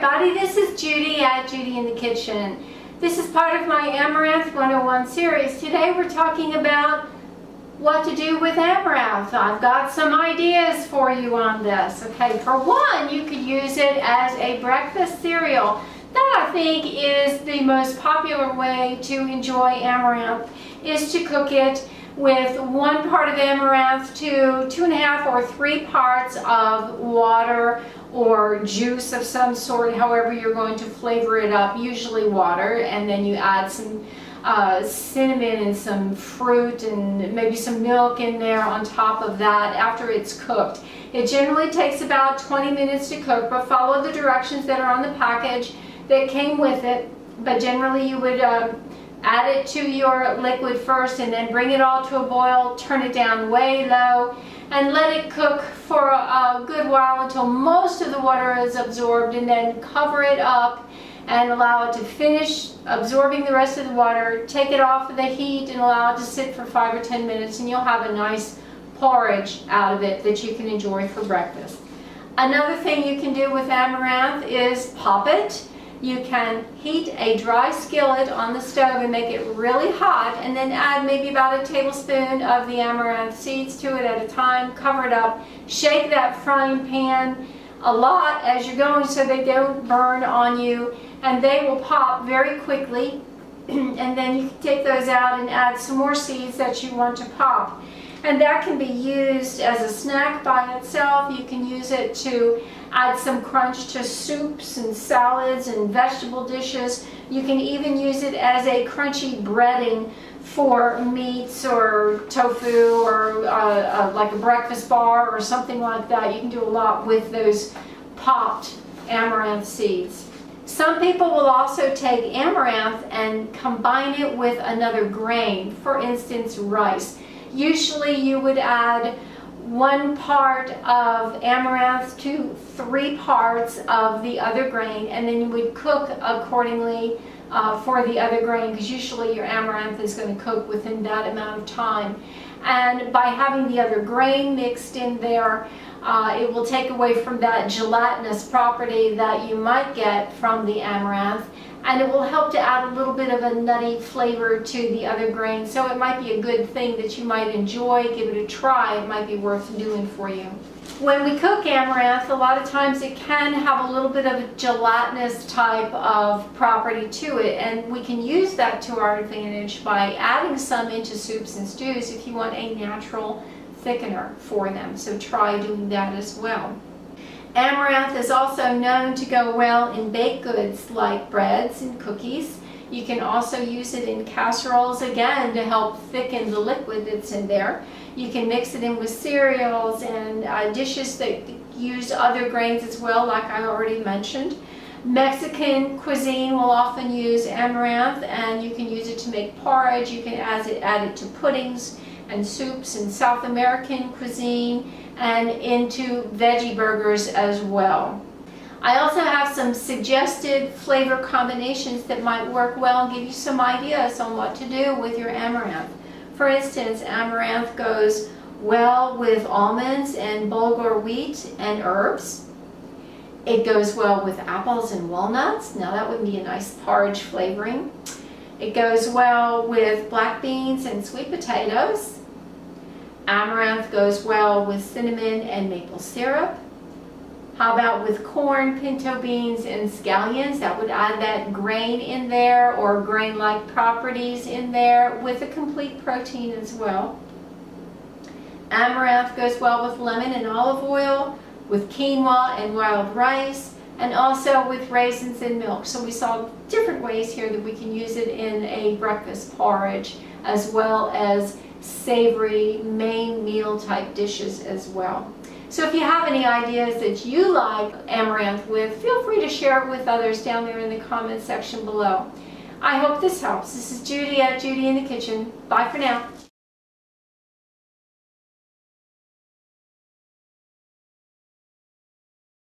everybody, this is Judy at Judy in the Kitchen. This is part of my Amaranth 101 series. Today we're talking about what to do with amaranth. I've got some ideas for you on this. Okay, for one, you could use it as a breakfast cereal. That I think is the most popular way to enjoy amaranth, is to cook it with 1 part of amaranth to 2.5 or 3 parts of water or juice of some sort, however you're going to flavor it up, usually water, and then you add some cinnamon and some fruit and maybe some milk in there on top of that after it's cooked. It generally takes about 20 minutes to cook, but follow the directions that are on the package that came with it. But generally you would add it to your liquid first and then bring it all to a boil, turn it down way low, and let it cook for a good while until most of the water is absorbed, and then cover it up and allow it to finish absorbing the rest of the water. Take it off of the heat and allow it to sit for 5 or 10 minutes, and you'll have a nice porridge out of it that you can enjoy for breakfast. Another thing you can do with amaranth is pop it. You can heat a dry skillet on the stove and make it really hot, and then add maybe about a tablespoon of the amaranth seeds to it at a time. Cover it up. Shake that frying pan a lot as you're going so they don't burn on you, and they will pop very quickly. And then you can take those out and add some more seeds that you want to pop. And that can be used as a snack by itself. You can use it to add some crunch to soups and salads and vegetable dishes. You can even use it as a crunchy breading for meats or tofu or like a breakfast bar or something like that. You can do a lot with those popped amaranth seeds. Some people will also take amaranth and combine it with another grain, for instance rice. Usually you would add 1 part of amaranth to 3 parts of the other grain, and then you would cook accordingly for the other grain, because usually your amaranth is going to cook within that amount of time. And by having the other grain mixed in there, it will take away from that gelatinous property that you might get from the amaranth, and it will help to add a little bit of a nutty flavor to the other grain. So it might be a good thing that you might enjoy. Give it a try. It might be worth doing for you. When we cook amaranth, a lot of times it can have a little bit of a gelatinous type of property to it, and we can use that to our advantage by adding some into soups and stews if you want a natural thickener for them. So try doing that as well. Amaranth is also known to go well in baked goods like breads and cookies. You can also use it in casseroles, again, to help thicken the liquid that's in there. You can mix it in with cereals and dishes that use other grains as well, like I already mentioned. Mexican cuisine will often use amaranth, and you can use it to make porridge. You can add it to puddings and soups in South American cuisine, and into veggie burgers as well. I also have some suggested flavor combinations that might work well and give you some ideas on what to do with your amaranth. For instance, amaranth goes well with almonds and bulgur wheat and herbs. It goes well with apples and walnuts. Now that would be a nice porridge flavoring. It goes well with black beans and sweet potatoes. Amaranth goes well with cinnamon and maple syrup. How about with corn, pinto beans, and scallions? That would add that grain in there, or grain-like properties in there, with a complete protein as well. Amaranth goes well with lemon and olive oil, with quinoa and wild rice, and also with raisins and milk. So we saw different ways here that we can use it in a breakfast porridge, as well as savory main meal type dishes as well. So if you have any ideas that you like amaranth with, feel free to share it with others down there in the comment section below. I hope this helps. This is Judy at Judy in the Kitchen. Bye for now.